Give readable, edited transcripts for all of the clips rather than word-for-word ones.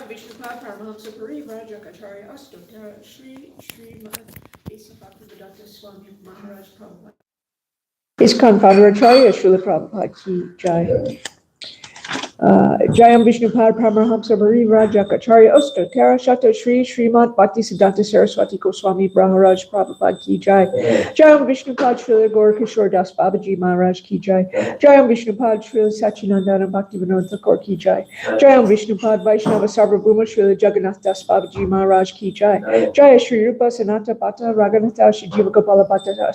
Vishnupad Paramahamsa Parivraja Acharya Astotara Srimad Bhagavatam Swami Maharaj Prabhupada. ISKCON Founder Acharya Srila Prabhupada Ki Jai. Jayam Vishnupad Paramahamsa Parivraja Acharya Astotara Shata Srimad Bhaktisiddhanta Saraswati Goswami Maharaj Prabhupada Ki Jai. Jayam Vishnupad Srila Gaurkishore Das Babaji Maharaj Ki Jai. Jayam Vishnupad Srila Sachinandana Bhaktivinoda Thakur Ki Jai. Jayam Vishnupad Vaishnava Sarvabhuma Srila Jagannath Das Babaji Maharaj Ki Jai. Jaya Shri Rupa Sanata Bhatta Raghunatha Shri Jiva Gopala Bhatta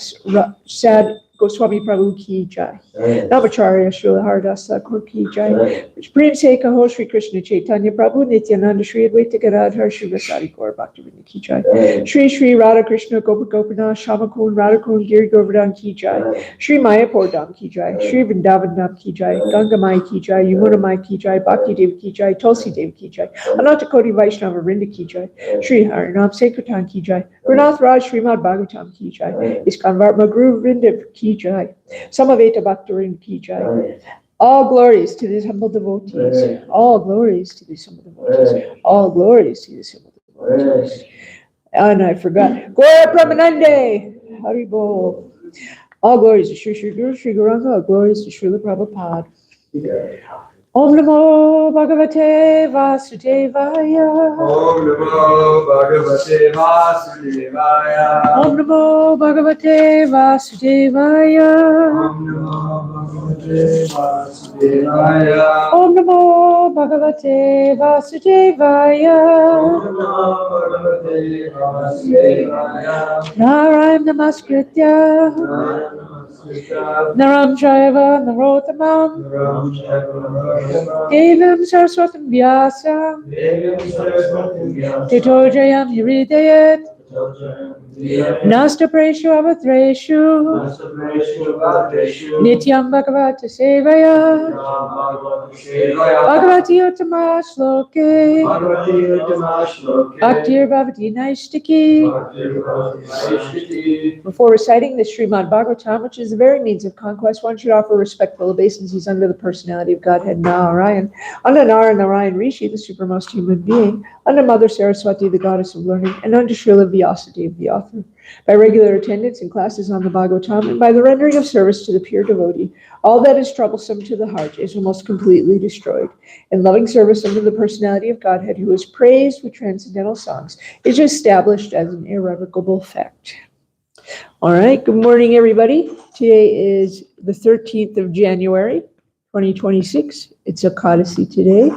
Sad Goswami Prabhu Ki Jai. Namacharya Srila Haridas Thakur Ki Jai. Prem Se Kaho Shri Krishna Chaitanya Prabhu Nityananda Shri Advaita Gadadhar Shri Vasari Gaur Bhaktivinoda Ki Jai. Shri Shri Radha Krishna Gopa Gopinath Shamakun Radhakun Giri Govardhan Ki Jai. Shri Mayapur Dham Ki Jai. Shri Vrindavan Dham Ki Jai. Ganga Mai Ki Jai. Yamuna Mai Ki Jai. Bhakti Dev Ki Jai. Tulsi Dev Ki Jai. Ananta Koti Vaishnava Vrinda Ki Jai. Shri Harinam Sankirtan Ki Jai. Gurnath Raj Srimad Bhagavatam Ki Jai. ISKCON Varma Guru Vrinda Ki Jai. Samaveta Bhaktarin Ki Jai. All glories to these humble devotees. All glories to these humble devotees. All glories to these humble devotees. And I forgot. Gloria Pramanande. Hari Bol. All glories to Sri Sri Guru Sri Gauranga. All glories to Srila Prabhupada. Om Namo Bhagavate Vasudevaya. Om Namo Bhagavate Vasudevaya. Om Namo Bhagavate Vasudevaya. Om Namo Bhagavate Vasudevaya. Om Namo Bhagavate Vasudevaya. Om Namo Bhagavate Vasudevaya. Narayan Namaskritya. Naram Shaiva Narottamam. Devam Saraswatam Vyasa. Tito Jayam Yuridayat. Nasta Preshu Avatreshu. Nityam Bhagavata Sevaya. Bhagavati Uttama Shloke. Bhaktir Bhavati Naistiki. Before reciting the Srimad Bhagavatam, which is the very means of conquest, one should offer respectful obeisances under the personality of Godhead Narayan, under Narayan Rishi, the supermost human being, under Mother Saraswati, the goddess of learning, and under Srila Vyasadeva, the author. By regular attendance in classes on the Bhagavatam, and by the rendering of service to the pure devotee, all that is troublesome to the heart is almost completely destroyed. In loving service under the personality of Godhead, who is praised with transcendental songs, is established as an irrevocable fact. All right, good morning, everybody. Today is the 13th of January, 2026. It's Ekadasi today.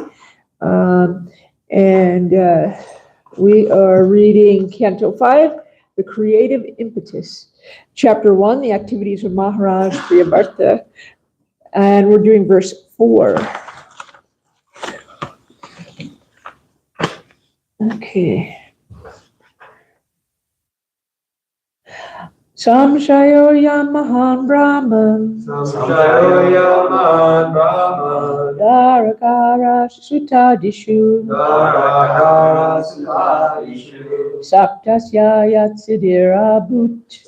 We are reading Canto 5, The Creative Impetus. Chapter 1, The Activities of Maharaj Priyavarta. And we're doing verse 4. Okay. Samshayo Yamahan Brahman Samshayo Yaman Brahman Dharakara Sutadishu Dharakara Sutadishu Saptasya Yatsidira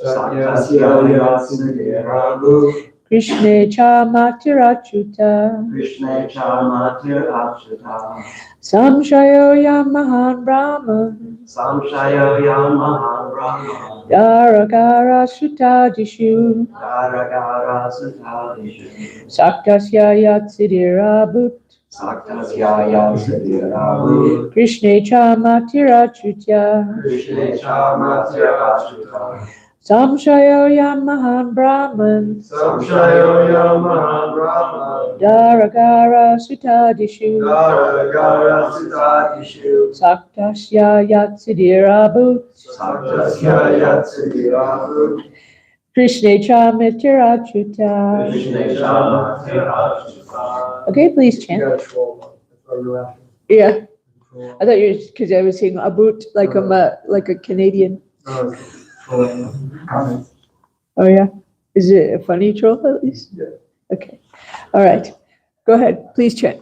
Satyasya Yasidirabu Krishne cha matirachuta Krishna Chamatir Achuta Samshayo Yamahan Brahman Samshayo Yamahan Brahman Dharakara Sutadishu Dharakara Sutadishu Saptasya Yatsidira Satyasya Yasidirabu Krishne cha matirachuta Krishna Chamatir Achuta Samshayo Yamahan Brahman Samshayo Yamahan Brahman Dharakara Sutadishu Dharakara Sutadishu Saktasya Yatsidira Satyasya Yasidirabu Krishne cha matirachuta. Krishna Chamatir Achuta. Okay, please chant. Yeah, I thought you were, because I was saying about like I'm like a Canadian. Oh yeah, is it a funny troll at least? Yeah. Okay, all right, go ahead, please chant.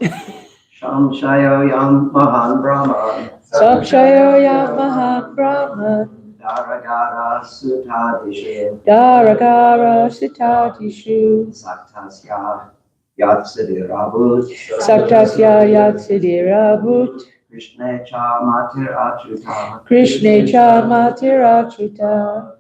Samshayo Yam Mahan Brahman Samshayo Yamahan Brahman Dharagara Sutadishu Dharakara Sitadishu Saktasya Yatsidirabu Saktasya Yatsidira Krishna Chamatir Achuta Krishne cha matirachuta.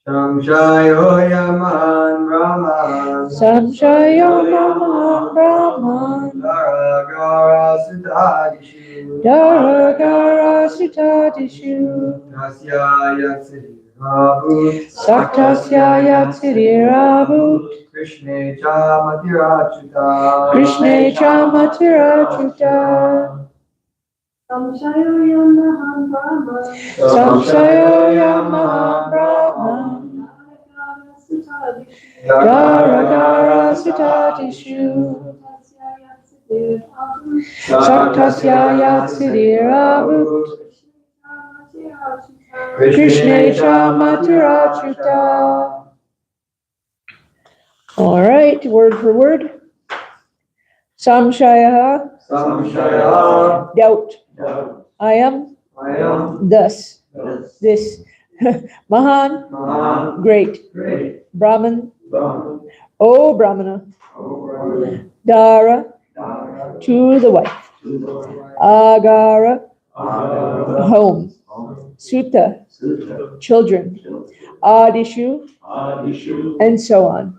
Samshayo Yaman Brahman Samshayo Yamahan Brahman Dharakara Sutadishu Dharakara Sitadishu Tasya Yasidirabu Saktasya Yatsidira Krishna Chamatirachuta Krishne cha matirachuta. Samshayo Yamahan Brahman Samshayo Yamahan Brahman Dharakara Sitadishu Saktasya Yatsidira Krishne cha matirachuta. All right, word for word. Samshaya, Samshaya doubt. I am, thus, this. Mahan, Mahan great. Great Brahman, Brahman O Brahmana. Brahman Dara, Dara to the wife. Agara, Agara home. Sutta, children. Adishu, Adishu and so on.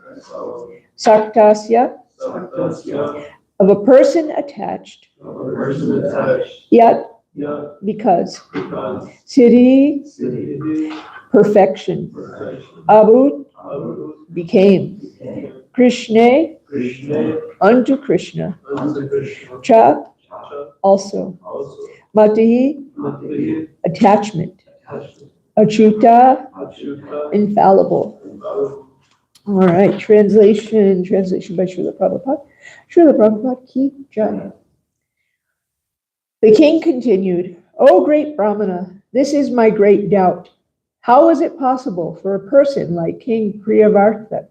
Saktasya, Satyasya of a person attached. of a person attached Yet, Yat because. because Siddhi, Siddhi perfection. perfection Abhut, Abu became. became Krishna, Krishna unto Krishna. unto Krishna Cha, Cha also. also Matihi, Mati attachment. attachment Achyuta, Achyuta infallible. All right, translation by Srila Prabhupada. Srila Prabhupada ki jai. The king continued, O great Brahmana, this is my great doubt. How is it possible for a person like King Priyavrata,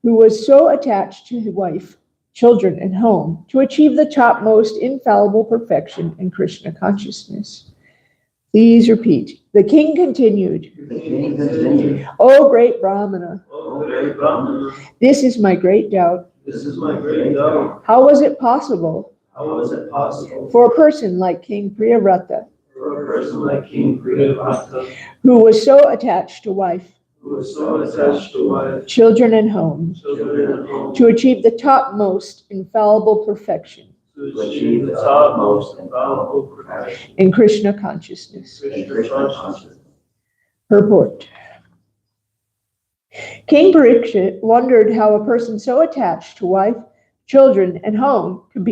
who was so attached to his wife, children, and home, to achieve the topmost infallible perfection in Krishna consciousness? Please repeat. The king continued, The king continued, O great Brahmana, O great Brahman, this is my great doubt. this is my great doubt. How was it possible How is it possible for a person like King Priyavrata, for a person like King Priyavrata, who was so attached to wife, who was so attached to wife, children, and home, children, and home, to achieve the topmost infallible perfection to achieve the topmost infallible perfection in Krishna consciousness? in Krishna consciousness? Purport. King Parikshit wondered how a person so attached to wife, children, and home could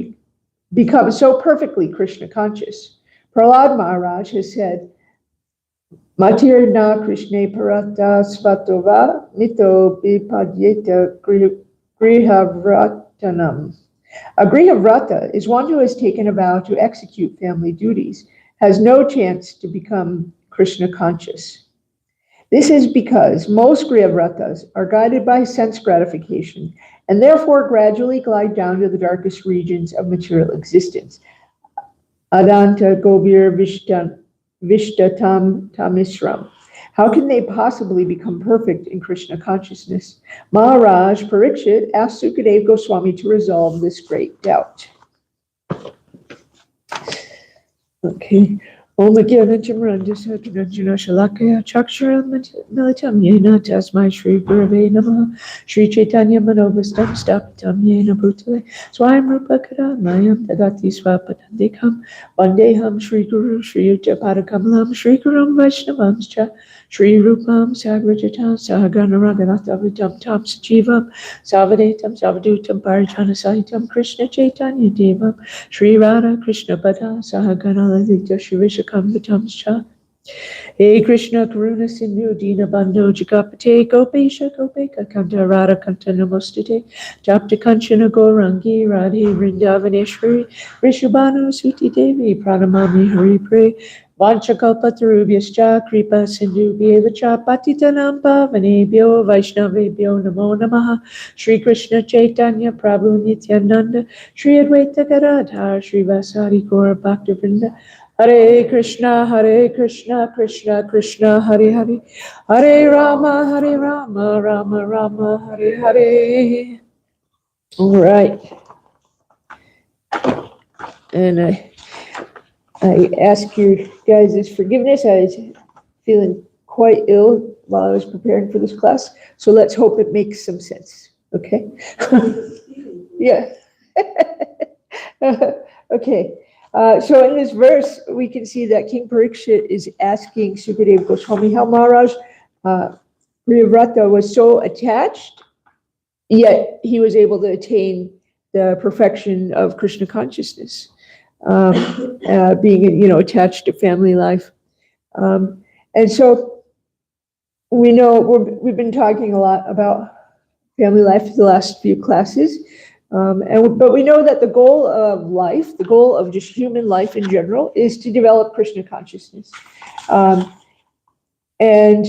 become so perfectly Krishna conscious. Prahlad Maharaj has said, Matirna Krishna Parata Svatova Mito Vipadyeta Grihavratanam. A Grihavrata is one who has taken a vow to execute family duties, has no chance to become Krishna conscious. This is because most Grihavratas are guided by sense gratification and therefore gradually glide down to the darkest regions of material existence. Adanta Govir Vishtatam Tamisram. How can they possibly become perfect in Krishna consciousness? Maharaj Parikshit asked Sukadeva Goswami to resolve this great doubt. Okay. Om Agyanantam Randasa Gananjana Shalakaya Chaksharam Militam Yena Tasmai Shri Gurave Namaha Shri Chaitanya Manobhastam Stapitam Yena Bhutale Swayam Rupa Kada Mayam Tadati Swapatandikam Vandeham Shri Guru Shri Yuta Padakamalam Shri Gurum Vaishnavamscha Shri Rupam Sagrajatam Sahagana Raganatha Vitam Tam Sajivam Savadetam Savadutam Parijana Sahitam Krishna Chaitanya Devam Shri Radha Krishna Pada Sahagana Lalita Shri Vishakam Vitamscha Hey Krishna Karuna Sindhu Dina Bandhu Jagapate Gopesha Gopeka Kanta Radha Kanta Namostate Japta Kanchana Gorangi Radhe Vrindavaneshwari Vishubhanu Suti Devi Pranamami Hari Pre Vanchakalpatarubhyascha Kripa Sindhu Bhyevacha Patitanam Pavanebhyo Vaishnavebhyo Namo Namaha Shri Krishna Chaitanya Prabhu Nityananda Shri Advaita Gadadhar Shri Vasari Gaura Bhaktivinoda Hare Krishna, Krishna Krishna, Hare Hare, Hare Rama, Rama Rama, Hare Hare. All right. And I ask you guys' forgiveness. I was feeling quite ill while I was preparing for this class. So let's hope it makes some sense. Okay? Yeah. Okay. So in this verse, we can see that King Parikshit is asking Sukadeva Goswami how Maharaj Priyavrata was so attached, yet he was able to attain the perfection of Krishna consciousness, being attached to family life. And so we know we've been talking a lot about family life the last few classes. But we know that the goal of life, the goal of just human life in general, is to develop Krishna consciousness. And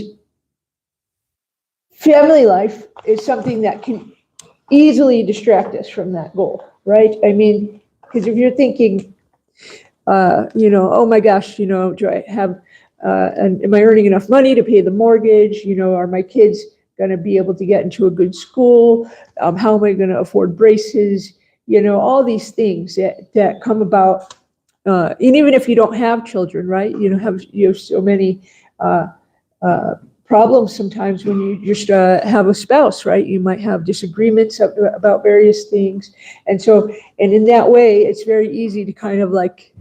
family life is something that can easily distract us from that goal, right? I mean, because if you're thinking, oh my gosh, do I have, am I earning enough money to pay the mortgage? Are my kids going to be able to get into a good school? How am I going to afford braces? All these things that come about, and even if you don't have children, right? You have so many problems sometimes when you just have a spouse, right? You might have disagreements about various things, and in that way, it's very easy to kind of like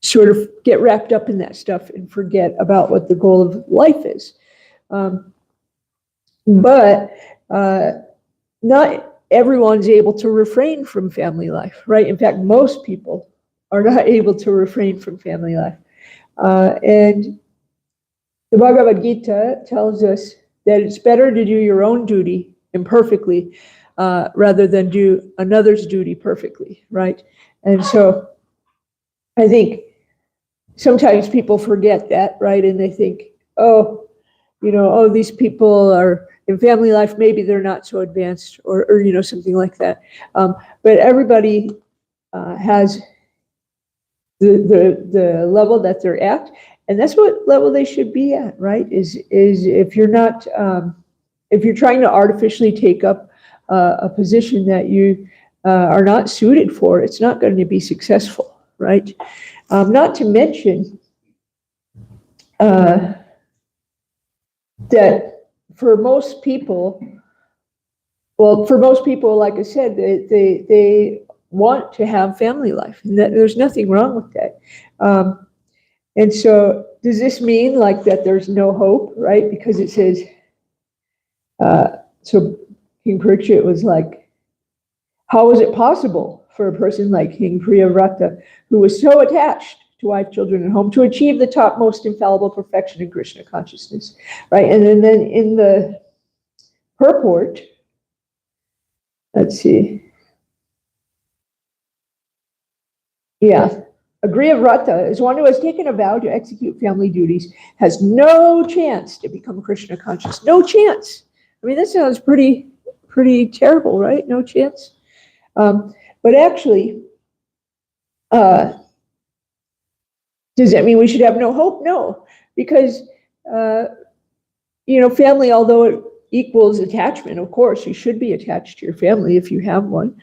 sort of get wrapped up in that stuff and forget about what the goal of life is. But not everyone's able to refrain from family life, right? In fact, most people are not able to refrain from family life. And the Bhagavad Gita tells us that it's better to do your own duty imperfectly rather than do another's duty perfectly, right? And so I think sometimes people forget that, right? And they think, these people are in family life, maybe they're not so advanced or something like that. But everybody has the level that they're at, and that's what level they should be at, right? Is if you're not, if you're trying to artificially take up a position that you are not suited for, it's not going to be successful, right? Not to mention that for most people, like I said, they want to have family life, and that there's nothing wrong with that. And so does this mean like that there's no hope, right? Because it says So King Parikshit was like, how is it possible for a person like King Priyavrata, who was so attached to wife, children, and home, to achieve the topmost infallible perfection in Krishna consciousness, right? And then in the purport, let's see, yeah, Agriyavrata is one who has taken a vow to execute family duties, has no chance to become Krishna conscious, no chance. I mean, that sounds pretty terrible, right? No chance. But actually, does that mean we should have no hope? No, because family, although it equals attachment, of course, you should be attached to your family if you have one.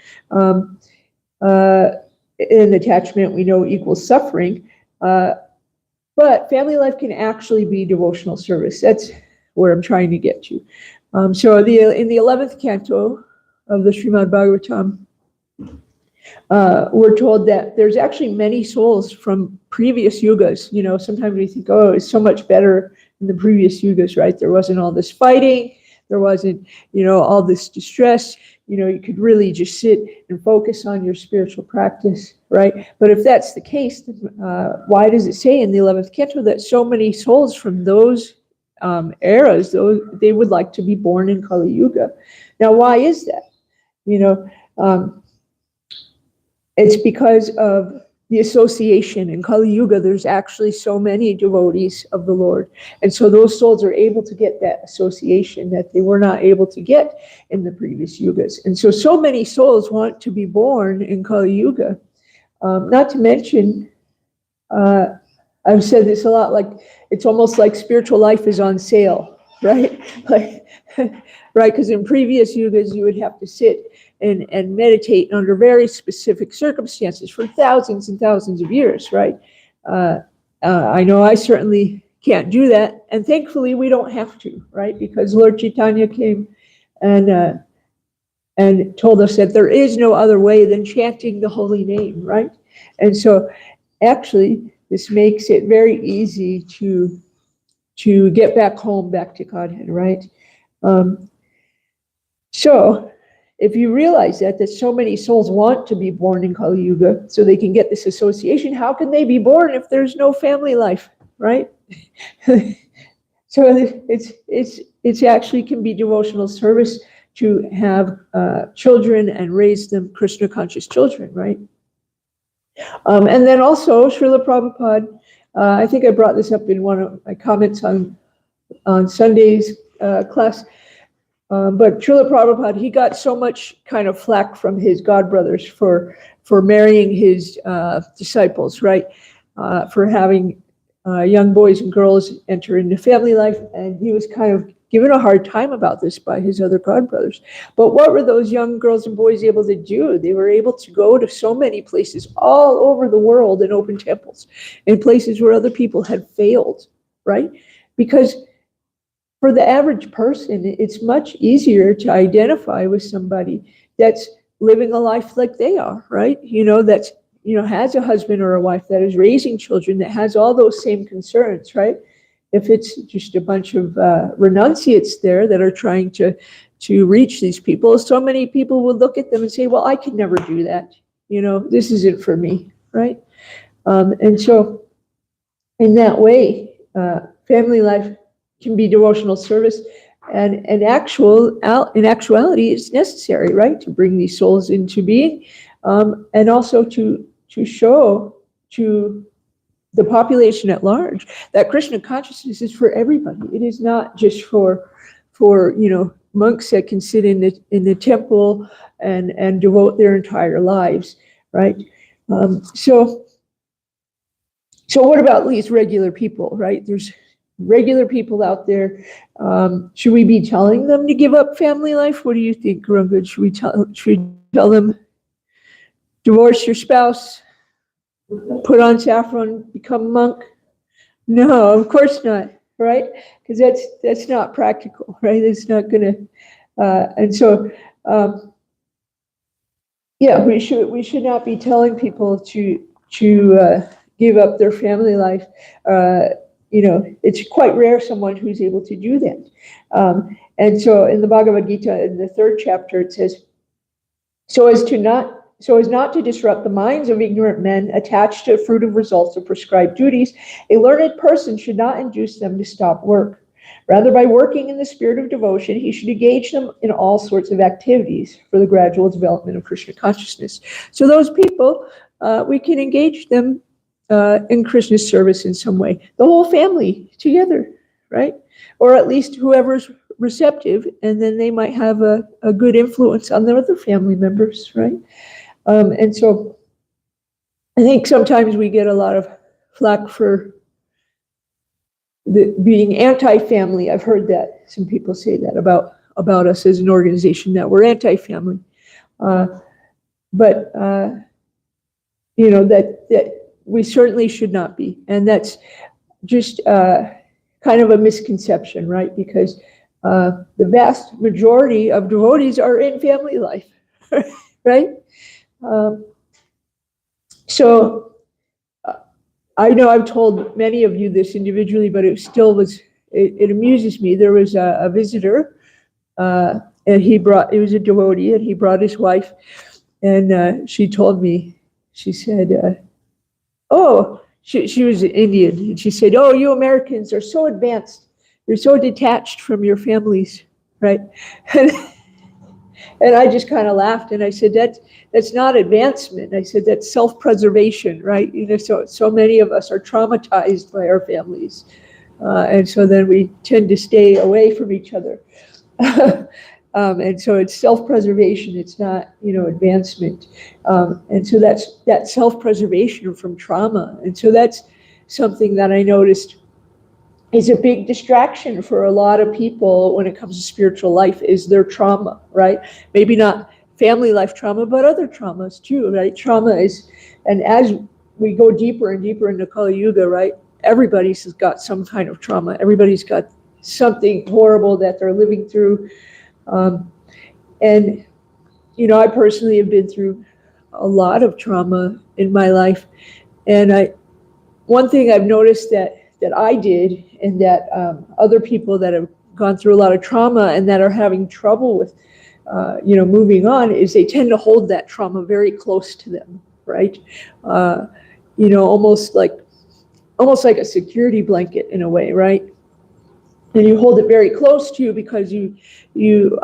In attachment, we know equals suffering, but family life can actually be devotional service. That's where I'm trying to get to. So in the 11th canto of the Srimad Bhagavatam, we're told that there's actually many souls from previous yugas. Sometimes we think, oh, it's so much better in the previous yugas, right? There wasn't all this fighting. There wasn't, all this distress. You could really just sit and focus on your spiritual practice, right? But if that's the case, then, why does it say in the 11th canto that so many souls from those eras, they would like to be born in Kali Yuga? Now, why is that? It's because of the association. In Kali Yuga, there's actually so many devotees of the Lord. And so those souls are able to get that association that they were not able to get in the previous yugas. And so many souls want to be born in Kali Yuga. Not to mention, I've said this a lot, like it's almost like spiritual life is on sale, right? Like, right, because in previous yugas, you would have to sit and meditate under very specific circumstances for thousands and thousands of years, right? I know I certainly can't do that, and thankfully we don't have to, right? Because Lord Chaitanya came and told us that there is no other way than chanting the holy name, right? And so actually this makes it very easy to get back home, back to Godhead, right? So if you realize that so many souls want to be born in Kali Yuga so they can get this association, how can they be born if there's no family life, right? So it's actually can be devotional service to have children and raise them Krishna conscious children, right? And then also Srila Prabhupada, I think I brought this up in one of my comments on Sunday's class. But Srila Prabhupada, he got so much kind of flack from his godbrothers for marrying his disciples, right? For having young boys and girls enter into family life. And he was kind of given a hard time about this by his other godbrothers. But what were those young girls and boys able to do? They were able to go to so many places all over the world and open temples in places where other people had failed, right? Because for the average person, it's much easier to identify with somebody that's living a life like they are, right? That's, has a husband or a wife that is raising children, that has all those same concerns, right? If it's just a bunch of renunciates there that are trying to reach these people, so many people would look at them and say, well, I could never do that. This isn't for me, right? And so in that way, family life can be devotional service, and in actuality, it's necessary, right, to bring these souls into being, and also to show to the population at large that Krishna consciousness is for everybody. It is not just for monks that can sit in the temple and devote their entire lives, right? So what about these regular people, right? There's regular people out there. Should we be telling them to give up family life? What do you think, Gurungud? Should we tell them, divorce your spouse, put on saffron, become a monk? No, of course not, right? Because that's not practical, right? It's not gonna. And so, yeah, we should not be telling people to give up their family life. it's quite rare someone who's able to do that. And so in the Bhagavad Gita, in the 3rd chapter, it says, so as not to disrupt the minds of ignorant men attached to fruitive results of prescribed duties, a learned person should not induce them to stop work. Rather, by working in the spirit of devotion, he should engage them in all sorts of activities for the gradual development of Krishna consciousness. So those people, we can engage them in Krishna's service in some way. The whole family together, right? Or at least whoever's receptive, and then they might have a good influence on their other family members, right? And so I think sometimes we get a lot of flack for being anti-family. I've heard that some people say that about us as an organization, that we're anti-family. But that we certainly should not be. And that's just kind of a misconception, right? Because the vast majority of devotees are in family life, right? So I know I've told many of you this individually, but it still it amuses me. There was a visitor, and it was a devotee, and he brought his wife, and she told me, she said, she was Indian, and she said, "Oh, you Americans are so advanced. You're so detached from your families," right? And I just kind of laughed, and I said, that's not advancement. I said, that's self-preservation, right? So many of us are traumatized by our families. And so then we tend to stay away from each other. And so it's self-preservation. It's not, advancement. And so that's self-preservation from trauma. And so that's something that I noticed is a big distraction for a lot of people when it comes to spiritual life, is their trauma, right? Maybe not family life trauma, but other traumas too, right? Trauma is, and as we go deeper and deeper into Kali Yuga, right? Everybody's got some kind of trauma. Everybody's got something horrible that they're living through. And, I personally have been through a lot of trauma in my life. And one thing I've noticed that I did, and that other people that have gone through a lot of trauma and that are having trouble with, moving on, is they tend to hold that trauma very close to them, right? Almost like a security blanket in a way, right? And you hold it very close to you because you've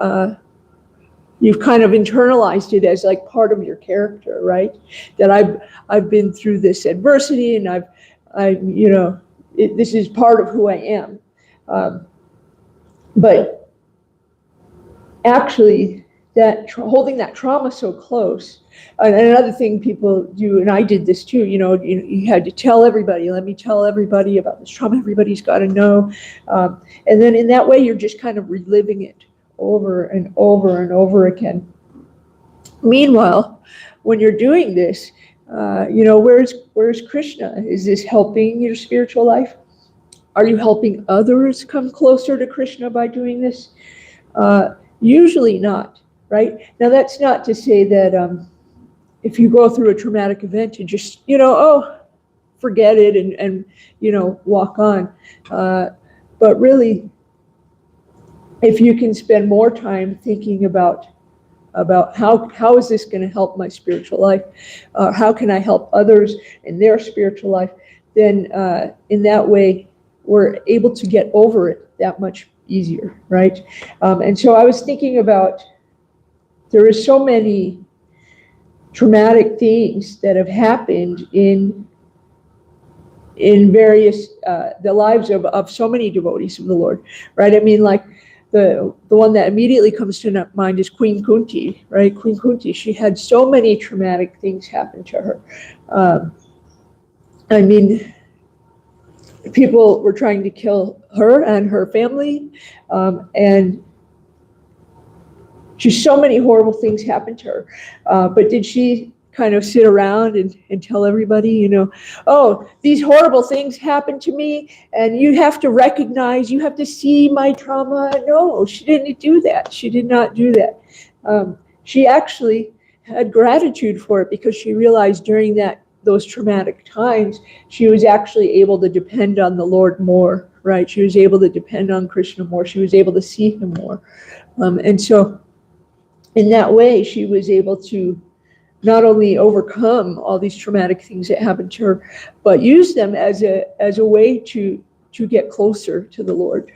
kind of internalized it as like part of your character, right? That I've been through this adversity, and this is part of who I am. But actually, holding that trauma so close, and another thing people do, and I did this too, you had to tell everybody, let me tell everybody about this trauma, everybody's got to know. And then in that way, you're just kind of reliving it over and over and over again. Meanwhile, when you're doing this, where's Krishna? Is this helping your spiritual life? Are you helping others come closer to Krishna by doing this? Usually not, right? Now, that's not to say that if you go through a traumatic event and just, forget it and walk on. But really, if you can spend more time thinking about how is this going to help my spiritual life, how can I help others in their spiritual life, then in that way we're able to get over it that much easier, right? And so I was thinking about, there are so many traumatic things that have happened in various the lives of so many devotees of the Lord, right? I mean, like the one that immediately comes to mind is Queen Kunti, right? Queen Kunti, she had so many traumatic things happen to her. I mean, people were trying to kill her and her family, and just so many horrible things happened to her. But did she kind of sit around and tell everybody, oh, these horrible things happened to me, and you have to recognize, you have to see my trauma? No, she didn't do that. She did not do that. She actually had gratitude for it, because she realized during that those traumatic times, she was actually able to depend on the Lord more, right? She was able to depend on Krishna more. She was able to see him more. And so in that way, she was able to not only overcome all these traumatic things that happened to her, but use them as a way to get closer to the Lord.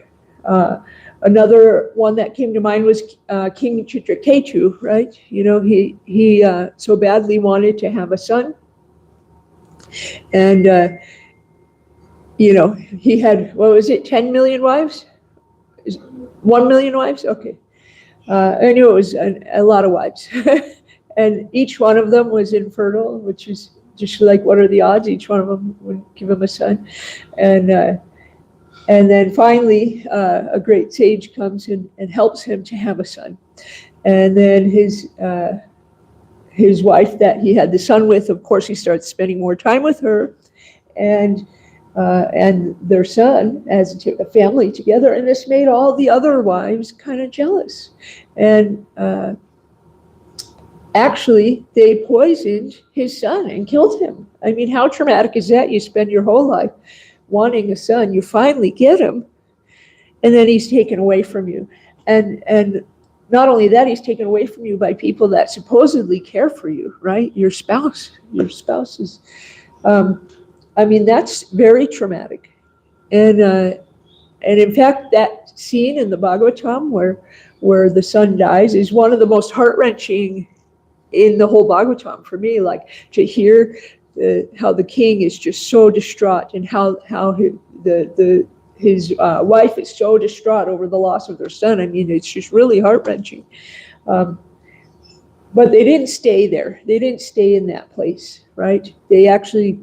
Another one that came to mind was King Chitraketu, right? You know, he so badly wanted to have a son, and you know, he had, what was it, 10 million wives? 1 million wives? Okay. I knew it was a lot of wives. And each one of them was infertile, which is just like, what are the odds? Each one of them would give him a son. And then finally, a great sage comes in and helps him to have a son. And then his wife that he had the son with, of course, he starts spending more time with her, and their son as a family together. And this made all the other wives kind of jealous. And actually, they poisoned his son and killed him. I mean, how traumatic is that? You spend your whole life wanting a son, you finally get him, and then he's taken away from you. And not only that, he's taken away from you by people that supposedly care for you, right? Your spouse is, I mean, that's very traumatic. And in fact, that scene in the Bhagavatam where the son dies is one of the most heart-wrenching in the whole Bhagavatam for me, like to hear how the king is just so distraught, and how his wife is so distraught over the loss of their son. I mean, it's just really heart-wrenching. But they didn't stay there. They didn't stay in that place, right? They actually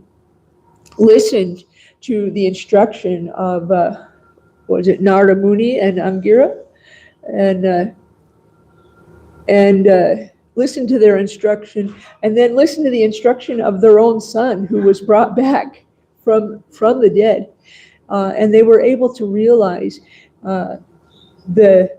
listened to the instruction of, Narada Muni and Angira, and listened to their instruction, and then listened to the instruction of their own son, who was brought back from the dead. And they were able to realize the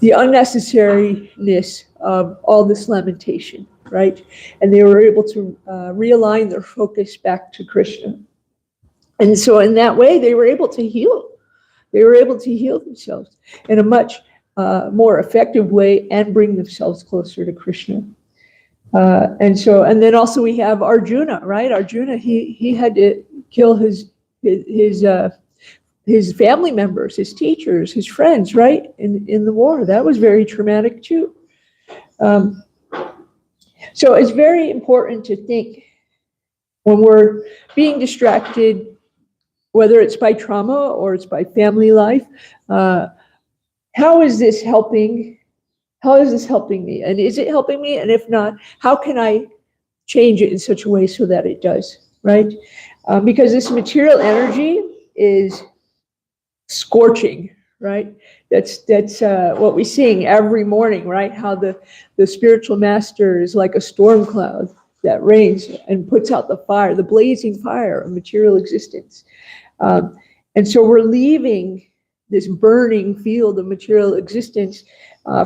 unnecessariness of all this lamentation, right? And they were able to realign their focus back to Krishna. And so in that way, they were able to heal. They were able to heal themselves in a much more effective way and bring themselves closer to Krishna. And then also we have Arjuna, right? Arjuna, he had to kill his family members, his teachers, his friends, right? In the war. That was very traumatic too. So it's very important to think when we're being distracted, whether it's by trauma or it's by family life, how is this helping? How is this helping me? And is it helping me? And if not, how can I change it in such a way so that it does, right? Because this material energy is scorching, right? That's what we sing every morning, right? How the spiritual master is like a storm cloud that rains and puts out the fire, the blazing fire of material existence. And so we're leaving this burning field of material existence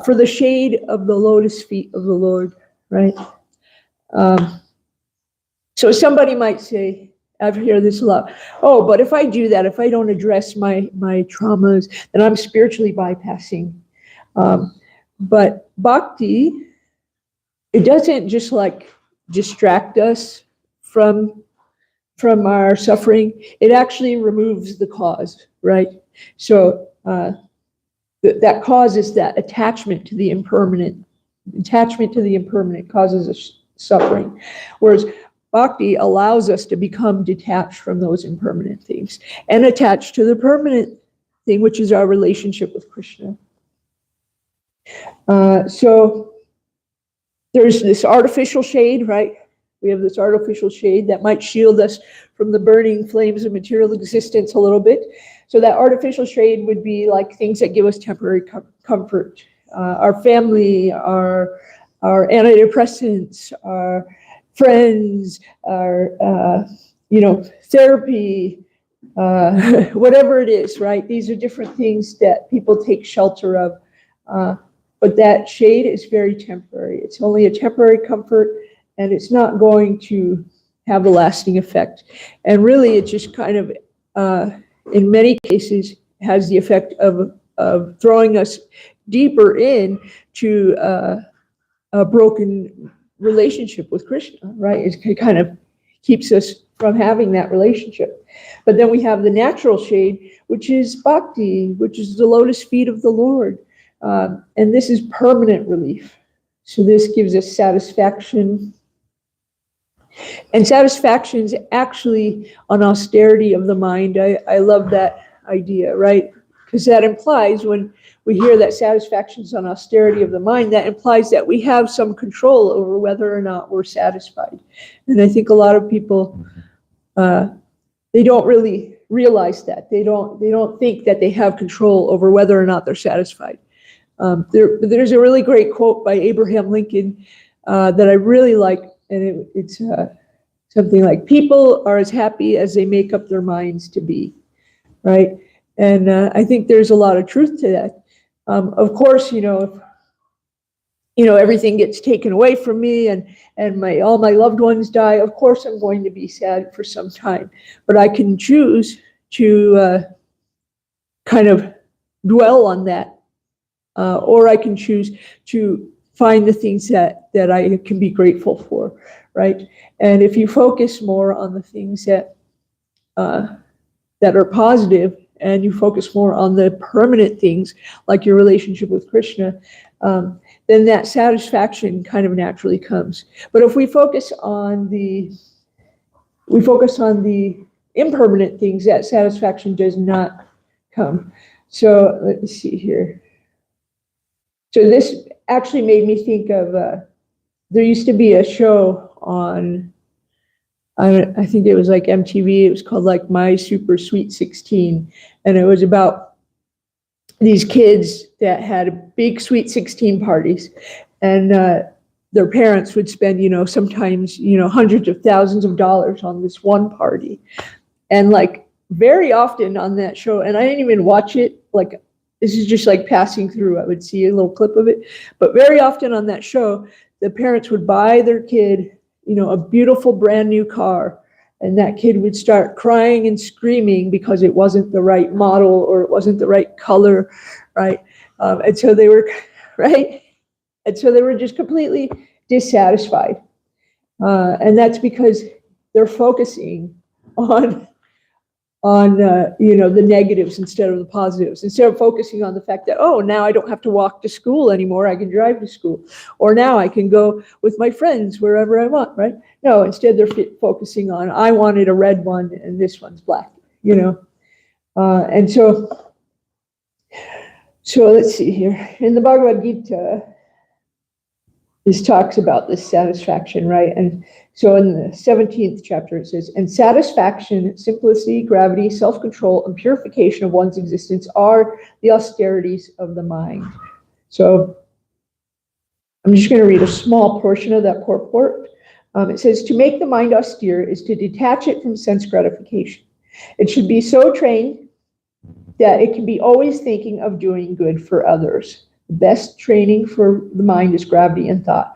for the shade of the lotus feet of the Lord, right? So somebody might say, I've heard this a lot, oh, but if I do that, if I don't address my traumas, then I'm spiritually bypassing. But bhakti, it doesn't just like distract us from our suffering. It actually removes the cause, right? So that causes that attachment to the impermanent. Attachment to the impermanent causes us suffering. Whereas bhakti allows us to become detached from those impermanent things and attached to the permanent thing, which is our relationship with Krishna. So there's this artificial shade, right? We have this artificial shade that might shield us from the burning flames of material existence a little bit. So that artificial shade would be like things that give us temporary comfort. Our family, our antidepressants, our friends, our therapy, whatever it is, right? These are different things that people take shelter of. But that shade is very temporary. It's only a temporary comfort, and it's not going to have a lasting effect. And really, it just kind of, in many cases, has the effect of throwing us deeper in to a broken relationship with Krishna, right? It kind of keeps us from having that relationship. But then we have the natural shade, which is bhakti, which is the lotus feet of the Lord. And this is permanent relief. So this gives us satisfaction. And satisfaction is actually an austerity of the mind. I love that idea, right? Because that implies, when we hear that satisfaction is an austerity of the mind, that implies that we have some control over whether or not we're satisfied. And I think a lot of people, they don't really realize that. They don't think that they have control over whether or not they're satisfied. There's a really great quote by Abraham Lincoln that I really like, and it's something like, "People are as happy as they make up their minds to be," right? And I think there's a lot of truth to that. Of course, if everything gets taken away from me and all my loved ones die, of course I'm going to be sad for some time. But I can choose to kind of dwell on that, or I can choose to find the things that I can be grateful for, right? And if you focus more on the things that are positive, and you focus more on the permanent things, like your relationship with Krishna, then that satisfaction kind of naturally comes. But if we focus on the impermanent things, that satisfaction does not come. So let me see here. So this actually made me think of, there used to be a show on, I think it was like MTV. It was called like My Super Sweet 16. And it was about these kids that had big Sweet 16 parties. And their parents would spend, sometimes, hundreds of thousands of dollars on this one party. And like very often on that show, and I didn't even watch it, like this is just like passing through, I would see a little clip of it. But very often on that show, the parents would buy their kid a beautiful brand new car, and that kid would start crying and screaming because it wasn't the right model or it wasn't the right color, right? And so they were, right? And so they were just completely dissatisfied. And that's because they're focusing on the negatives instead of the positives. Instead of focusing on the fact that, oh, now I don't have to walk to school anymore, I can drive to school. Or now I can go with my friends wherever I want, right? No, instead they're focusing on, I wanted a red one and this one's black, And so let's see here. In the Bhagavad Gita, this talks about this satisfaction, right? And so in the 17th chapter, it says, and satisfaction, simplicity, gravity, self-control, and purification of one's existence are the austerities of the mind. So I'm just going to read a small portion of that purport. It says, to make the mind austere is to detach it from sense gratification. It should be so trained that it can be always thinking of doing good for others. The best training for the mind is gravity and thought.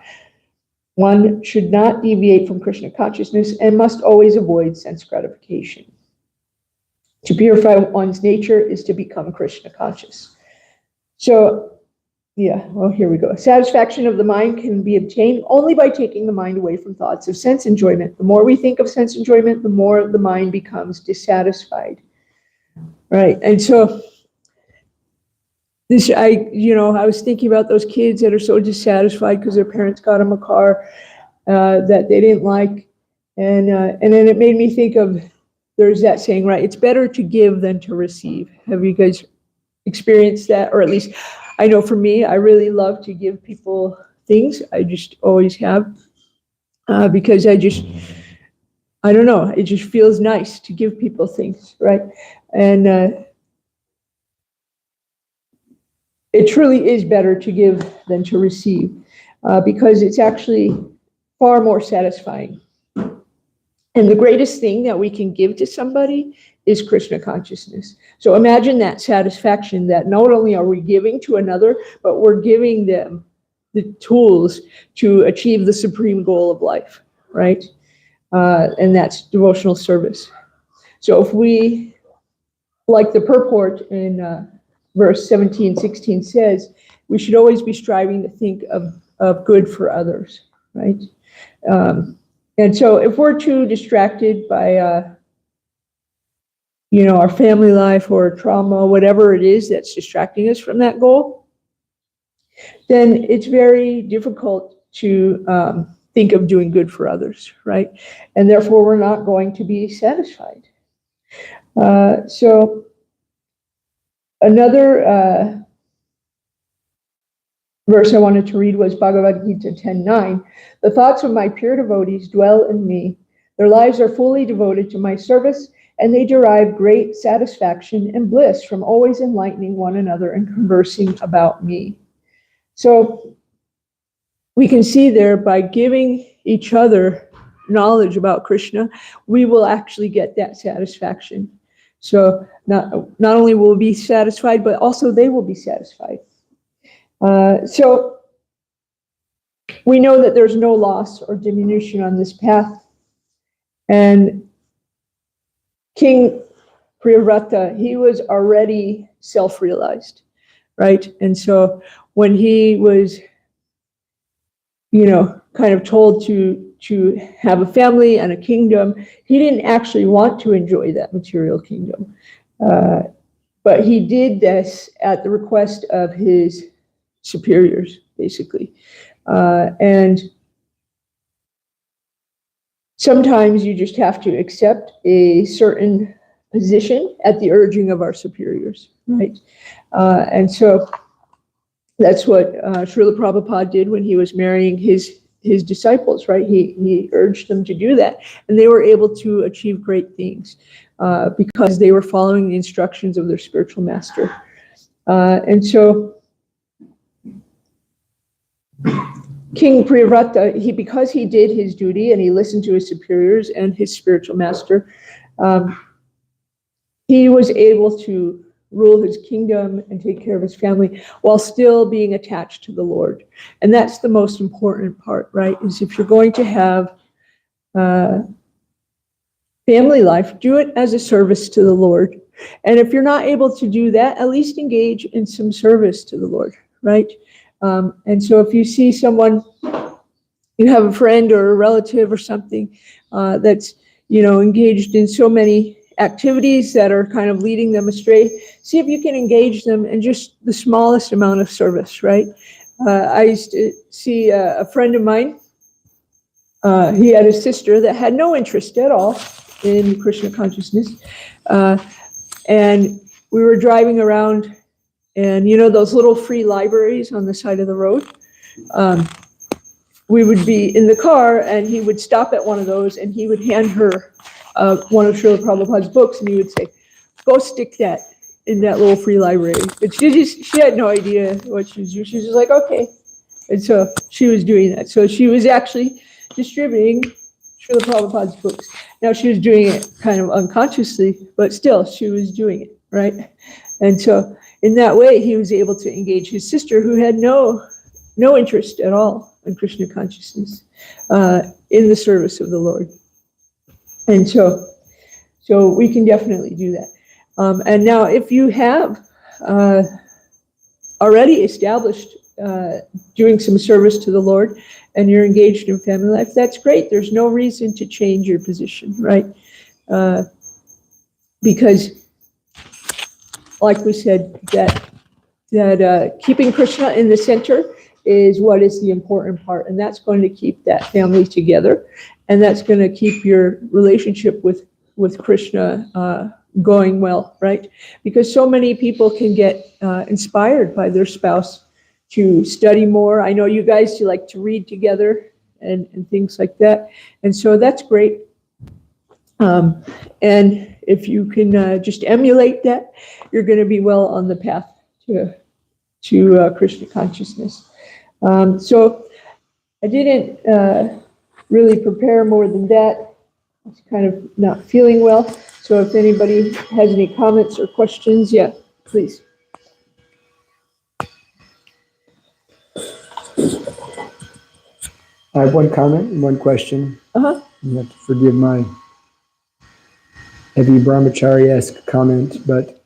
One should not deviate from Krishna consciousness and must always avoid sense gratification. To purify one's nature is to become Krishna conscious. So, here we go. Satisfaction of the mind can be obtained only by taking the mind away from thoughts of sense enjoyment. The more we think of sense enjoyment, the more the mind becomes dissatisfied. Right, and so I was thinking about those kids that are so dissatisfied because their parents got them a car that they didn't like, and then it made me think of, there's that saying, right? It's better to give than to receive. Have you guys experienced that? Or at least, I know for me, I really love to give people things. I just always have, because I don't know, it just feels nice to give people things, right? And it truly is better to give than to receive, because it's actually far more satisfying. And the greatest thing that we can give to somebody is Krishna consciousness. So imagine that satisfaction that not only are we giving to another, but we're giving them the tools to achieve the supreme goal of life, right? And that's devotional service. So if we, like the purport in verse 17, 16 says, we should always be striving to think of good for others, right? And so if we're too distracted by, our family life or trauma, whatever it is that's distracting us from that goal, then it's very difficult to think of doing good for others, right? And therefore, we're not going to be satisfied. So another verse I wanted to read was Bhagavad Gita 10:9. The thoughts of my pure devotees dwell in me. Their lives are fully devoted to my service, and they derive great satisfaction and bliss from always enlightening one another and conversing about me. So we can see there, by giving each other knowledge about Krishna, we will actually get that satisfaction. So not only will we be satisfied, but also they will be satisfied. So we know that there's no loss or diminution on this path. And King Priyavrata, he was already self-realized, right? And so when he was, kind of told to have a family and a kingdom, he didn't actually want to enjoy that material kingdom. But he did this at the request of his superiors, basically. And sometimes you just have to accept a certain position at the urging of our superiors, right? And so that's what Srila Prabhupada did when he was marrying his disciples, right? He urged them to do that, and they were able to achieve great things because they were following the instructions of their spiritual master. And so King Priyavrata, because he did his duty and he listened to his superiors and his spiritual master, he was able to rule his kingdom and take care of his family while still being attached to the Lord. And that's the most important part, right? Is if you're going to have family life, do it as a service to the Lord. And if you're not able to do that, at least engage in some service to the Lord, right? And so if you see someone, you have a friend or a relative or something that's, engaged in so many activities that are kind of leading them astray, see if you can engage them in just the smallest amount of service, right? I used to see a friend of mine, he had a sister that had no interest at all in Krishna consciousness. And we were driving around, and those little free libraries on the side of the road? We would be in the car, and he would stop at one of those, and he would hand her one of Srila Prabhupada's books, and he would say, go stick that in that little free library. But she had no idea what she was doing. She was just like, okay. And so she was doing that. So she was actually distributing Srila Prabhupada's books. Now, she was doing it kind of unconsciously, but still, she was doing it, right? And so in that way, he was able to engage his sister, who had no interest at all in Krishna consciousness, in the service of the Lord. And so we can definitely do that. And now, if you have already established doing some service to the Lord, and you're engaged in family life, that's great. There's no reason to change your position, right? Because, like we said, that keeping Krishna in the center is what is the important part, and that's going to keep that family together, and that's going to keep your relationship with Krishna going well, right? Because so many people can get inspired by their spouse to study more. I know you guys, you like to read together and things like that, and so that's great. And if you can just emulate that, you're going to be well on the path to Krishna consciousness. So I didn't really prepare more than that. I was kind of not feeling well. So if anybody has any comments or questions, yeah, please. I have one comment and one question. Uh-huh. You have to forgive my heavy brahmachari-esque comment, but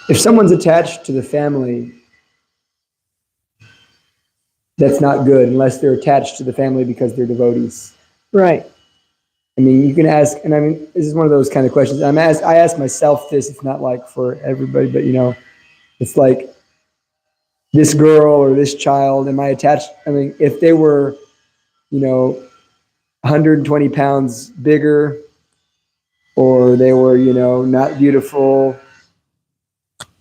if someone's attached to the family, that's not good unless they're attached to the family because they're devotees. Right. I mean, you can ask, and I mean, this is one of those kind of questions. I ask myself this, it's not like for everybody, but it's like this girl or this child, am I attached? I mean, if they were, 120 pounds bigger, or they were, not beautiful,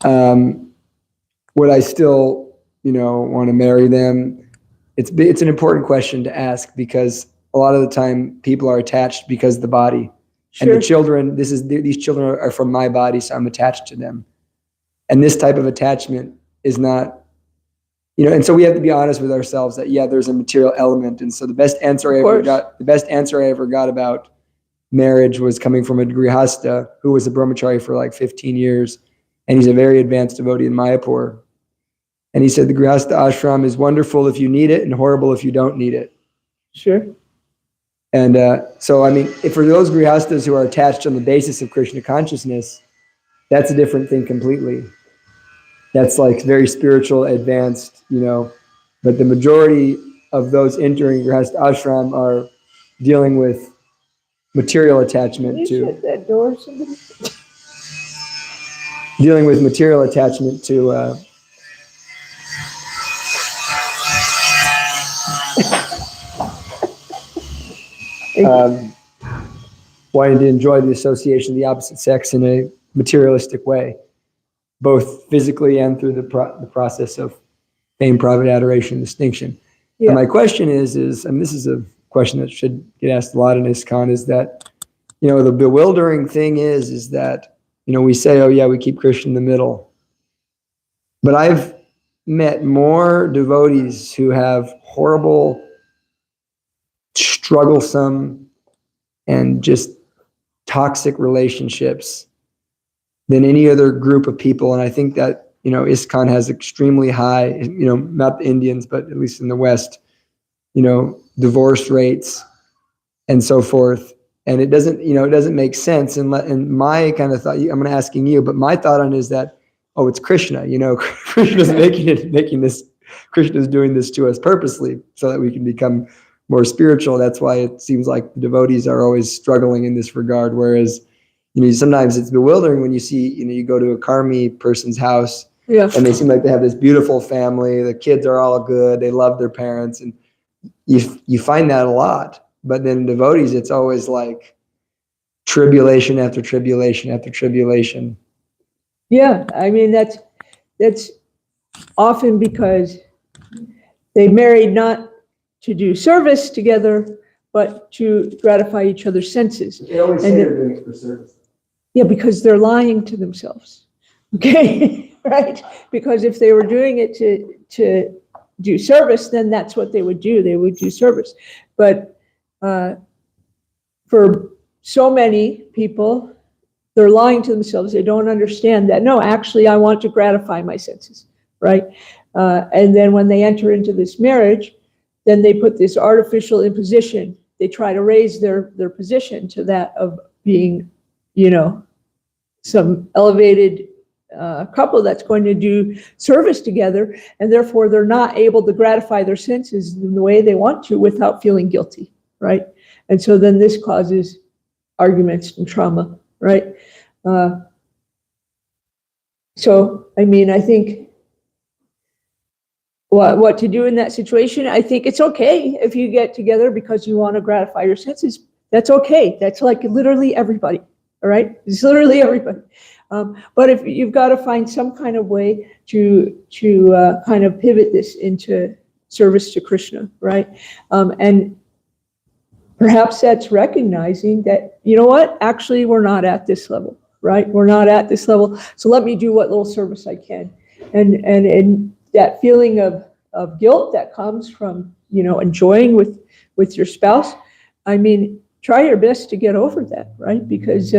would I still, want to marry them? It's an important question to ask because a lot of the time people are attached because of the body. Sure. And the children, these children are from my body, so I'm attached to them. And this type of attachment is not, and so we have to be honest with ourselves that, yeah, there's a material element. And so the best answer I ever got about marriage was coming from a grihasta who was a brahmachari for like 15 years. And he's a very advanced devotee in Mayapur. And he said, the grihasta ashram is wonderful if you need it and horrible if you don't need it. Sure. And so, I mean, for those grihastas who are attached on the basis of Krishna consciousness, that's a different thing completely. That's like very spiritual, advanced, but the majority of those entering grihasta ashram are dealing with material attachment Can you shut that door, somebody? dealing with material attachment to wanting to enjoy the association of the opposite sex in a materialistic way, both physically and through the process of fame, private adoration, distinction. Yeah. And my question is, and this is a question that should get asked a lot in ISKCON, is that, the bewildering thing is that, we say, oh yeah, we keep Krishna in the middle. But I've met more devotees who have horrible, strugglesome, and just toxic relationships than any other group of people. And I think that, ISKCON has extremely high, not the Indians, but at least in the West, divorce rates and so forth. And it doesn't make sense. And my kind of thought, I'm asking you, but my thought on it is that, oh, it's Krishna, Krishna's making this, Krishna's doing this to us purposely so that we can become more spiritual. That's why it seems like the devotees are always struggling in this regard. Whereas, sometimes it's bewildering when you see, you go to a karmi person's house, Yeah. and they seem like they have this beautiful family. The kids are all good. They love their parents. And you find that a lot. But then devotees, it's always like tribulation after tribulation after tribulation. Yeah. I mean, that's often because they married not to do service together, but to gratify each other's senses. They always say they're doing it for service. Yeah, because they're lying to themselves. Okay, right? Because if they were doing it to do service, then that's what they would do. They would do service. But for so many people, they're lying to themselves. They don't understand that, no, actually, I want to gratify my senses, right? And then when they enter into this marriage, then they put this artificial imposition. They try to raise their position to that of being, some elevated couple that's going to do service together, and therefore they're not able to gratify their senses in the way they want to without feeling guilty, right? And so then this causes arguments and trauma, right? So, I mean, I think what to do in that situation, I think it's okay if you get together because you want to gratify your senses. That's okay. That's like literally everybody, all right? It's literally everybody. But if you've got to find some kind of way to kind of pivot this into service to Krishna, right? And perhaps that's recognizing that, you know what, actually we're not at this level, right? We're not at this level. So let me do what little service I can. And that feeling of guilt that comes from, enjoying with your spouse, I mean, try your best to get over that, right? Because,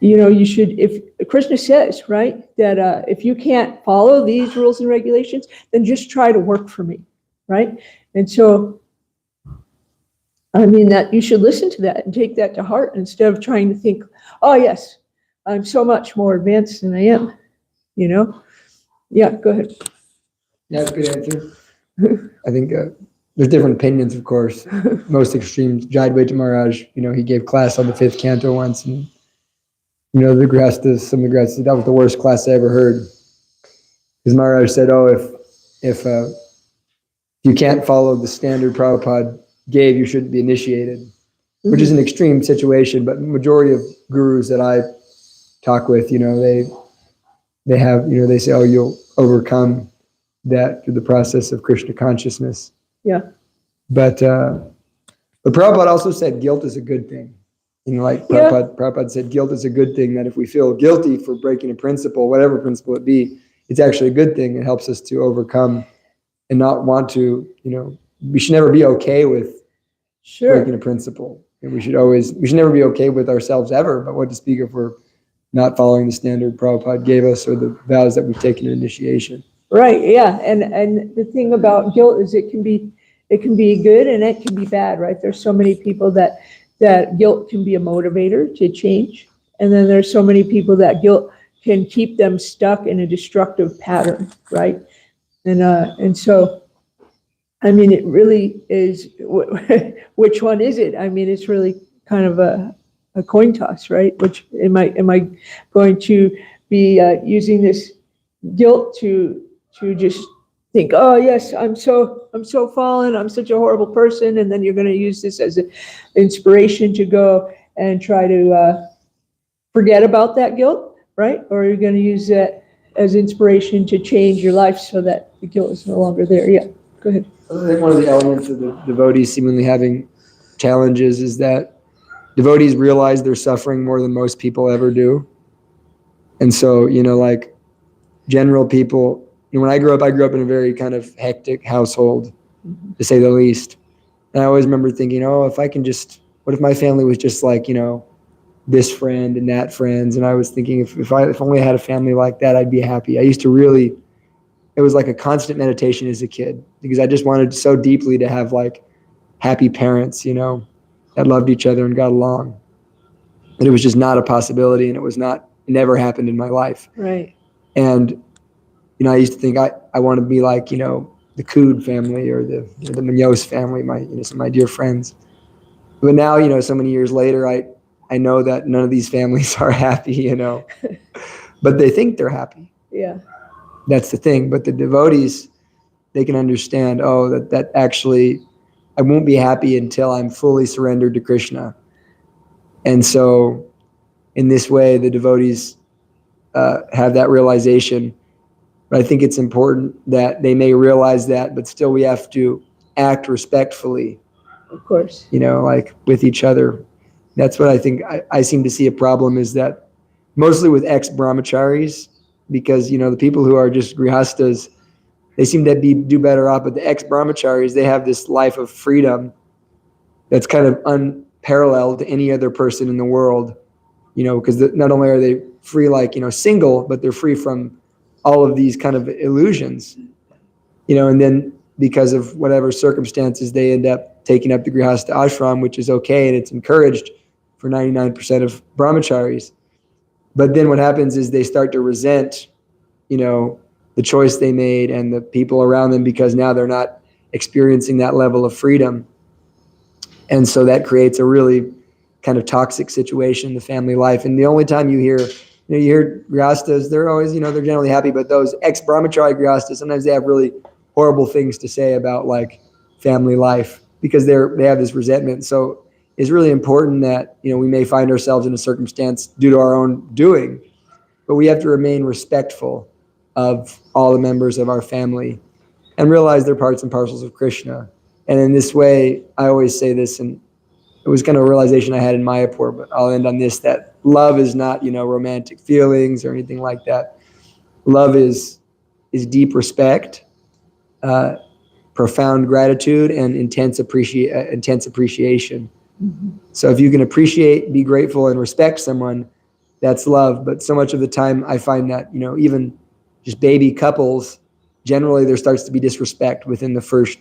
you should, if Krishna says, right, that if you can't follow these rules and regulations, then just try to work for me, right? And so, I mean, that you should listen to that and take that to heart instead of trying to think, oh, yes, I'm so much more advanced than I am, Yeah, go ahead. Yeah, that's a good answer. I think there's different opinions, of course. Most extremes. Jayadvaita Maharaj, he gave class on the 5th canto once, and some of the Grihastas, that was the worst class I ever heard. Because Maharaj said, oh, if you can't follow the standard Prabhupada gave, you shouldn't be initiated, which is an extreme situation, but the majority of gurus that I talk with, they have, they say, oh, you'll overcome that through the process of Krishna consciousness. Yeah. But Prabhupada also said guilt is a good thing. Prabhupada said guilt is a good thing, that if we feel guilty for breaking a principle, whatever principle it be, it's actually a good thing. It helps us to overcome and not want to, we should never be okay with breaking a principle. And we should never be okay with ourselves ever, but what to speak if we're not following the standard Prabhupada gave us or the vows that we've taken in initiation. Right, yeah. And the thing about guilt is it can be good and it can be bad, right? There's so many people that guilt can be a motivator to change. And then there's so many people that guilt can keep them stuck in a destructive pattern, right? And so, I mean, it really is, which one is it? I mean, it's really kind of a coin toss, right? Which am I going to be using this guilt to just think, oh yes, I'm so fallen, I'm such a horrible person, and then you're going to use this as an inspiration to go and try to forget about that guilt, right? Or you're going to use that as inspiration to change your life so that the guilt is no longer there. Yeah, go ahead. I think one of the elements of the devotees seemingly having challenges is that devotees realize they're suffering more than most people ever do. And so, like general people, when I grew up in a very kind of hectic household, to say the least. And I always remember thinking, oh, what if my family was just like, this friend and that friends? And I was thinking, if only I had a family like that, I'd be happy. I used to it was like a constant meditation as a kid, because I just wanted so deeply to have like happy parents, that loved each other and got along. And it was just not a possibility, and it never happened in my life. Right. And, I used to think I want to be like, the Cood family or the Munoz family, some of my dear friends. But now, so many years later, I know that none of these families are happy, but they think they're happy. Yeah. That's the thing. But the devotees, they can understand, that actually I won't be happy until I'm fully surrendered to Krishna. And so in this way, the devotees have that realization. But I think it's important that they may realize that, but still we have to act respectfully. Of course. Like with each other. That's what I think I seem to see a problem, is that mostly with ex-brahmacharis, because, the people who are just grihastas, they seem to do better off. But the ex-brahmacharis, they have this life of freedom that's kind of unparalleled to any other person in the world, because not only are they free, like, single, but they're free from all of these kind of illusions, and then because of whatever circumstances, they end up taking up the Grihastha ashram, which is okay, and it's encouraged for 99% of brahmacharis. But then what happens is they start to resent, the choice they made and the people around them, because now they're not experiencing that level of freedom. And so that creates a really kind of toxic situation in the family life. And the only time you hear grihastas, they're always, they're generally happy, but those ex-brahmachari grihastas, sometimes they have really horrible things to say about like family life, because they have this resentment. So it's really important that, we may find ourselves in a circumstance due to our own doing, but we have to remain respectful of all the members of our family and realize they're parts and parcels of Krishna. And in this way, I always say this, and it was kind of a realization I had in Mayapur, but I'll end on this, that love is not, romantic feelings or anything like that. Love is deep respect, profound gratitude, and intense appreciation. Mm-hmm. So if you can appreciate, be grateful, and respect someone, that's love. But so much of the time I find that, even just baby couples, generally there starts to be disrespect within the first,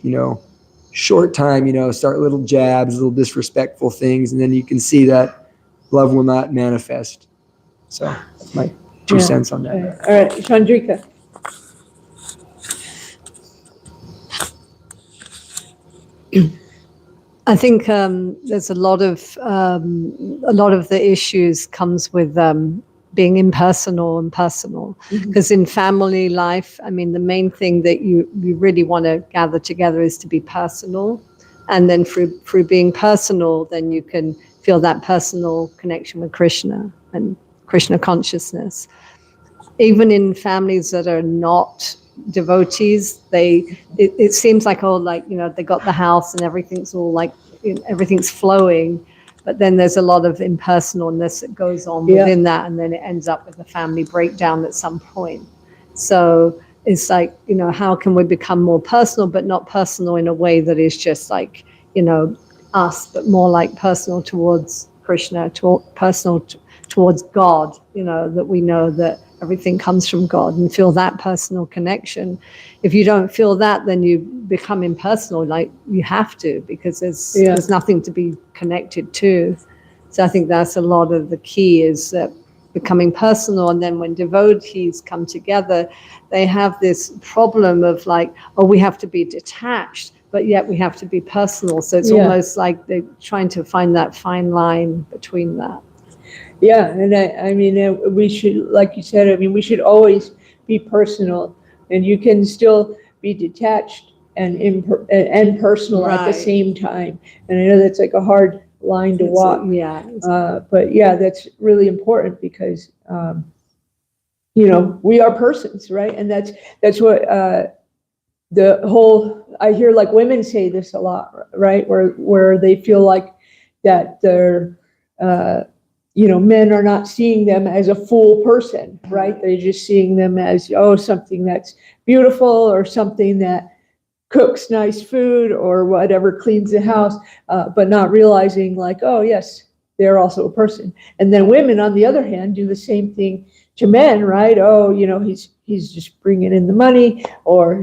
short time, start little jabs, little disrespectful things. And then you can see that love will not manifest. So that's my 2 cents on that. Okay. All right, Chandrika. I think there's a lot of the issues comes with being impersonal and personal. Because in family life, I mean, the main thing that you really want to gather together is to be personal, and then through being personal, then you can feel that personal connection with Krishna and Krishna consciousness. Even in families that are not devotees, it seems like, they got the house and everything's all like, everything's flowing, but then there's a lot of impersonalness that goes on within that, and then it ends up with a family breakdown at some point. So it's like, how can we become more personal, but not personal in a way that is just like, us, but more like personal towards Krishna, personal towards God, that we know that everything comes from God, and feel that personal connection. If you don't feel that, then you become impersonal, like you have to, because there's nothing to be connected to. So I think that's a lot of the key, is becoming personal. And then when devotees come together, they have this problem of like, we have to be detached, but yet we have to be personal. So it's almost like they're trying to find that fine line between that. Yeah, and I mean, we should, like you said, I mean, we should always be personal, and you can still be detached and personal at the same time. And I know that's like a hard line to walk. But yeah, that's really important, because we are persons, right? And that's what the whole, I hear like women say this a lot, right? Where they feel like that they're men are not seeing them as a full person, right? They're just seeing them as, something that's beautiful, or something that cooks nice food, or whatever, cleans the house, but not realizing like, oh yes, they're also a person. And then women, on the other hand, do the same thing to men, right? Oh, he's just bringing in the money, or,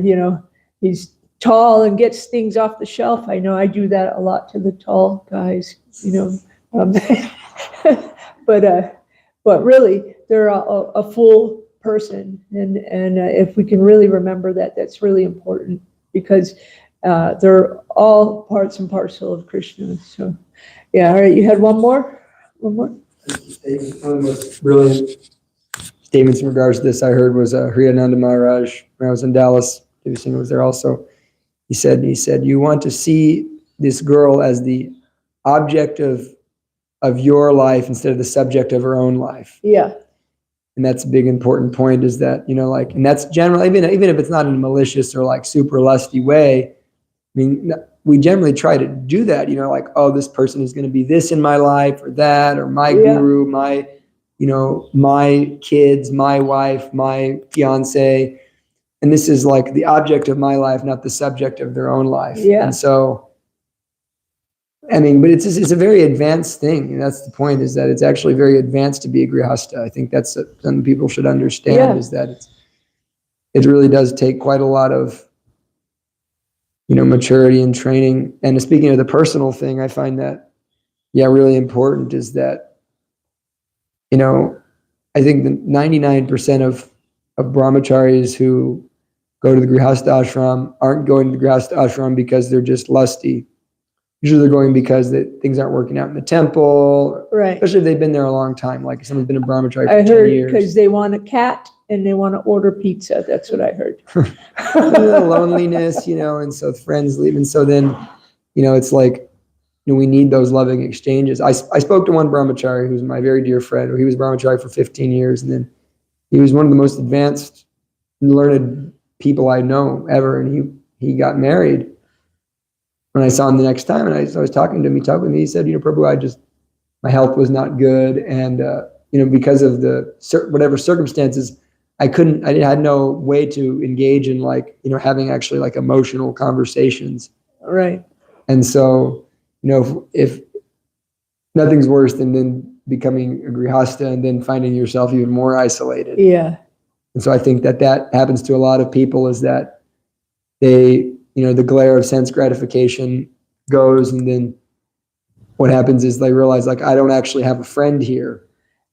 he's tall and gets things off the shelf. I know I do that a lot to the tall guys, but really, they're a full person, and if we can really remember that, that's really important, because they're all parts and parcel of Krishna. So, yeah. All right, you had one more. One of the most brilliant statements in regards to this I heard was Hriyananda Maharaj, when I was in Dallas. Devi Singh was there also. He said, you want to see this girl as the object of your life instead of the subject of her own life. Yeah. And that's a big important point, is that, and that's generally, even if it's not in a malicious or like super lusty way, I mean, we generally try to do that, like, oh, this person is going to be this in my life, or that, or my guru, my, my kids, my wife, my fiance. And this is like the object of my life, not the subject of their own life. Yeah. And so, I mean, but it's a very advanced thing. And that's the point, is that it's actually very advanced to be a grihasta. I think that's something people should understand, is that it really does take quite a lot of, maturity and training. And speaking of the personal thing, I find that, really important, is that, I think the 99% of brahmacharis who go to the grihasta ashram aren't going to the grihasta ashram because they're just lusty. Usually they're going because things aren't working out in the temple, right? Especially if they've been there a long time, like if someone's been a brahmachari for 10 years. I heard years. Because they want a cat and they want to order pizza. That's what I heard. The loneliness, and so friends leave. And so then, it's like, we need those loving exchanges. I spoke to one brahmachari who's my very dear friend. He was brahmachari for 15 years. And then he was one of the most advanced and learned people I know ever. And he got married. When I saw him the next time, and I was talking to him, he talked with me. He said, Prabhu, my health was not good, and because of the whatever circumstances, I had no way to engage in having actually like emotional conversations. Right. And so, if nothing's worse than then becoming a grihasta and then finding yourself even more isolated. Yeah. And so I think that happens to a lot of people, is that they, the glare of sense gratification goes, and then what happens is they realize, like, I don't actually have a friend here.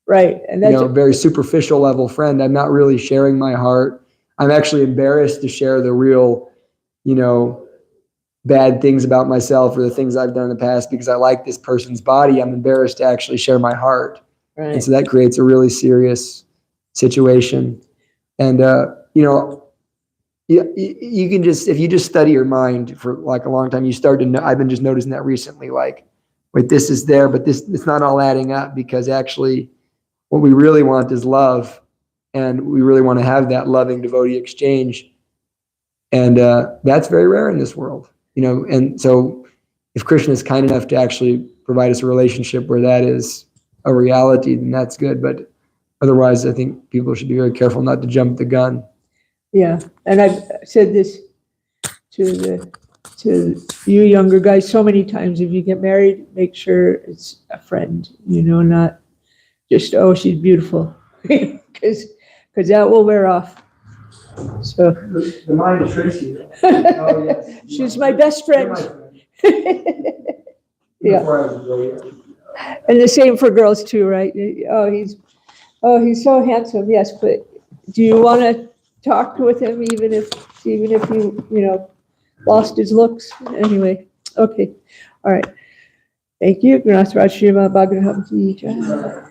Right. And that's A very superficial level friend. I'm not really sharing my heart. I'm actually embarrassed to share the real, bad things about myself or the things I've done in the past, because I like this person's body. I'm embarrassed to actually share my heart. right. And so that creates a really serious situation. And, you can just, if you just study your mind for like a long time, you start to know, I've been just noticing that recently, like, wait, this is there, but it's not all adding up, because actually what we really want is love. And we really want to have that loving devotee exchange. And that's very rare in this world, and so if Krishna is kind enough to actually provide us a relationship where that is a reality, then that's good. But otherwise, I think people should be very careful not to jump the gun. Yeah. And I've said this to you younger guys so many times. If you get married, make sure it's a friend, not just, oh, she's beautiful, because that will wear off. So The mind tricks you. Oh, yes. she's my best friend. Yeah. And the same for girls too, right? Oh, he's so handsome. Yes, but do you want to talk with him even if you lost his looks? Anyway, okay, all right. Thank you. Grace Lalita Priya.